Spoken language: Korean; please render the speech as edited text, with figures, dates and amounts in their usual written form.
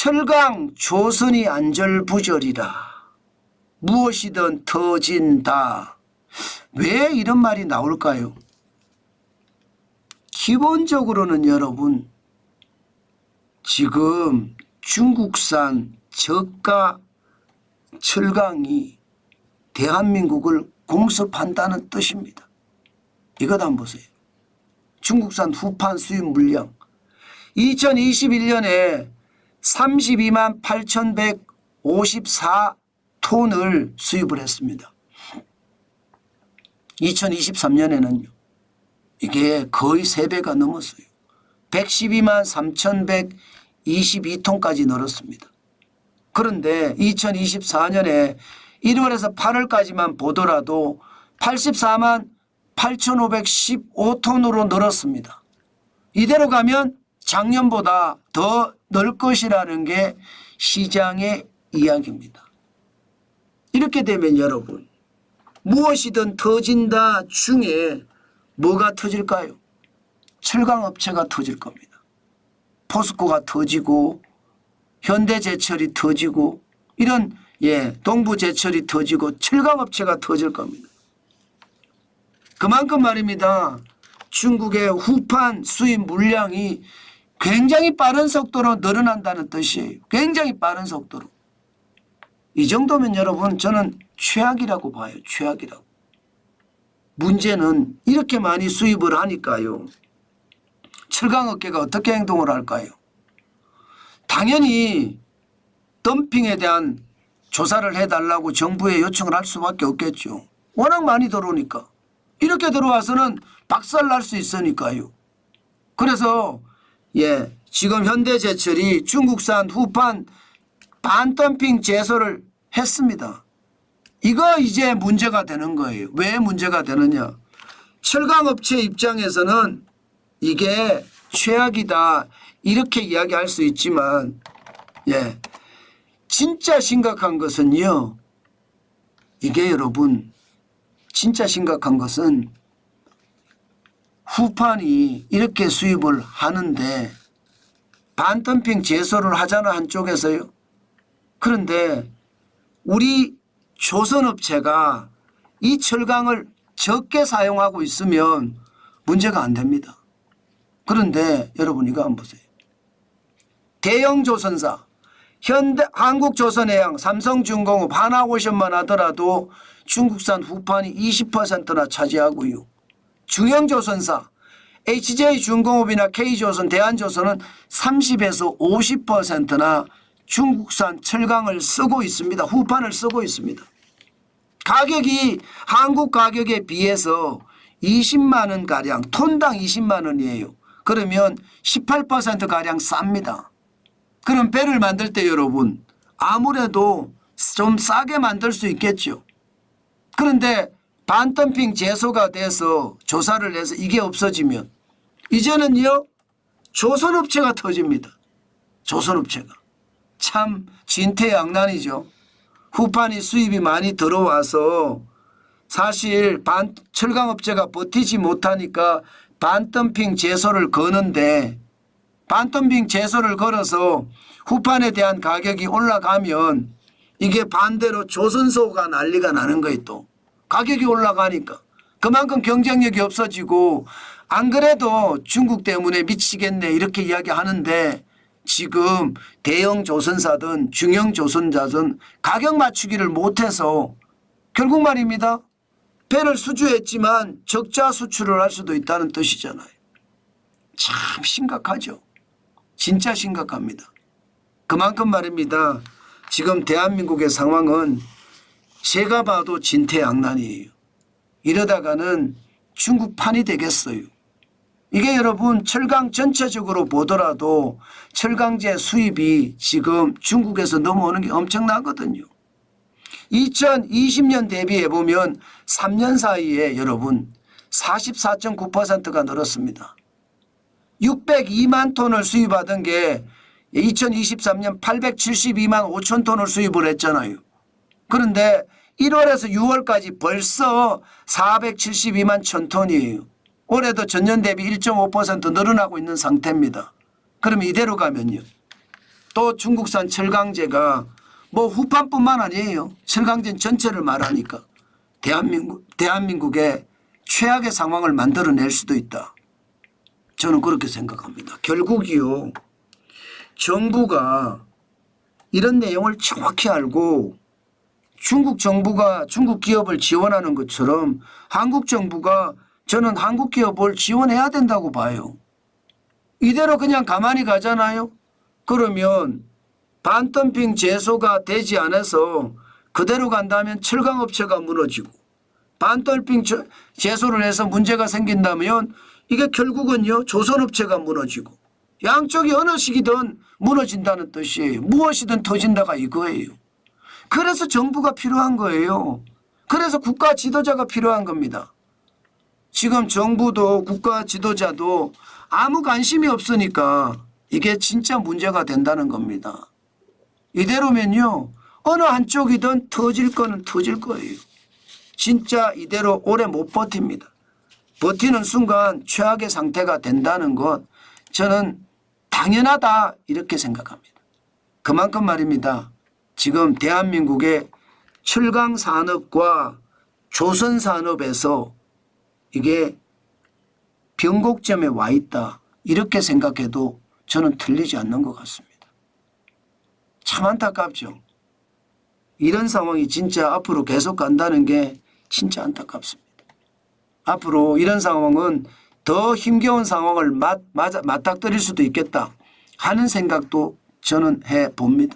철강 조선이 안절부절이라 무엇이든 터진다. 왜 이런 말이 나올까요? 기본적으로는 여러분 지금 중국산 저가 철강이 대한민국을 공습한다는 뜻입니다. 이것 한번 보세요. 중국산 후판 수입 물량 2021년에 32만 8,154톤을 수입을 했습니다. 2023년에는요. 이게 거의 3배가 넘었어요. 112만 3,122톤까지 늘었습니다. 그런데 2024년에 1월에서 8월까지만 보더라도 84만 8,515톤으로 늘었습니다. 이대로 가면 작년보다 더 늘 것이라는 게 시장의 이야기입니다. 이렇게 되면 여러분 무엇이든 터진다 중에 뭐가 터질까요? 철강업체가 터질 겁니다. 포스코가 터지고 현대제철이 터지고 이런 동부제철이 터지고 철강업체가 터질 겁니다. 그만큼 말입니다. 중국의 후판 수입 물량이 굉장히 빠른 속도로 늘어난다는 뜻이에요. 굉장히 빠른 속도로. 이 정도면 여러분 저는 최악이라고 봐요. 최악이라고. 문제는 이렇게 많이 수입을 하니까요. 철강업계가 어떻게 행동을 할까요? 당연히 덤핑에 대한 조사를 해달라고 정부에 요청을 할 수밖에 없겠죠. 워낙 많이 들어오니까. 이렇게 들어와서는 박살날 수 있으니까요. 그래서 지금 현대제철이 중국산 후판 반덤핑 제소를 했습니다. 이거 이제 문제가 되는 거예요. 왜 문제가 되느냐. 철강업체 입장에서는 이게 최악이다 이렇게 이야기할 수 있지만 진짜 심각한 것은요. 이게 여러분 진짜 심각한 것은 후판이 이렇게 수입을 하는데 반덤핑 제소를 하잖아 한쪽에서요. 그런데 우리 조선업체가 이 철강을 적게 사용하고 있으면 문제가 안 됩니다. 그런데 여러분 이거 한번 보세요. 대형 조선사 한국조선해양, 삼성중공업, 하나오션만 하더라도 중국산 후판이 20%나 차지하고요. 중형조선사 HJ중공업이나 K조선, 대한조선은 30에서 50%나 중국산 철강을 쓰고 있습니다. 후판을 쓰고 있습니다. 가격이 한국 가격에 비해서 20만 원가량, 톤당 20만 원이에요. 그러면 18%가량 쌉니다. 그럼 배를 만들 때 여러분 아무래도 좀 싸게 만들 수 있겠죠. 그런데 반덤핑 제소가 돼서 조사를 해서 이게 없어지면 이제는요 조선업체가 터집니다. 조선업체가. 참 진퇴양난이죠. 후판이 수입이 많이 들어와서 사실 철강업체가 버티지 못하니까 반덤핑 제소를 거는데 반덤핑 제소를 걸어서 후판에 대한 가격이 올라가면 이게 반대로 조선소가 난리가 나는 거예요. 또 가격이 올라가니까 그만큼 경쟁력이 없어지고 안 그래도 중국 때문에 미치겠네 이렇게 이야기하는데 지금 대형 조선사든 중형 조선사든 가격 맞추기를 못해서 결국 말입니다. 배를 수주했지만 적자 수출을 할 수도 있다는 뜻이잖아요. 참 심각하죠. 진짜 심각합니다. 그만큼 말입니다. 지금 대한민국의 상황은 제가 봐도 진퇴양난이에요. 이러다가는 중국판이 되겠어요. 이게 여러분 철강 전체적으로 보더라도 철강제 수입이 지금 중국에서 넘어오는 게 엄청나거든요. 2020년 대비해 보면 3년 사이에 여러분 44.9%가 늘었습니다. 602만 톤을 수입하던 게 2023년 872만 5천 톤을 수입을 했잖아요. 그런데 1월에서 6월까지 벌써 472만 1천 톤이에요. 올해도 전년 대비 1.5% 늘어나고 있는 상태입니다. 그럼 이대로 가면요. 또 중국산 철강제가 뭐 후판뿐만 아니에요. 철강제 전체를 말하니까 대한민국의 최악의 상황을 만들어낼 수도 있다. 저는 그렇게 생각합니다. 결국이요. 정부가 이런 내용을 정확히 알고 중국 정부가 중국 기업을 지원하는 것처럼 한국 정부가 저는 한국 기업을 지원해야 된다고 봐요. 이대로 그냥 가만히 가잖아요. 그러면 반덤핑 제소가 되지 않아서 그대로 간다면 철강업체가 무너지고 반덤핑 제소를 해서 문제가 생긴다면 이게 결국은요 조선업체가 무너지고 양쪽이 어느 시기든 무너진다는 뜻이에요. 무엇이든 터진다가 이거예요. 그래서 정부가 필요한 거예요. 그래서 국가 지도자가 필요한 겁니다. 지금 정부도 국가 지도자도 아무 관심이 없으니까 이게 진짜 문제가 된다는 겁니다. 이대로면요 어느 한쪽이든 터질 거는 터질 거예요. 진짜 이대로 오래 못 버팁니다. 버티는 순간 최악의 상태가 된다는 것 저는 당연하다 이렇게 생각합니다. 그만큼 말입니다. 지금 대한민국의 철강산업과 조선산업에서 이게 변곡점에 와 있다 이렇게 생각해도 저는 틀리지 않는 것 같습니다. 참 안타깝죠. 이런 상황이 진짜 앞으로 계속 간다는 게 진짜 안타깝습니다. 앞으로 이런 상황은 더 힘겨운 상황을 맞닥뜨릴 수도 있겠다 하는 생각도 저는 해봅니다.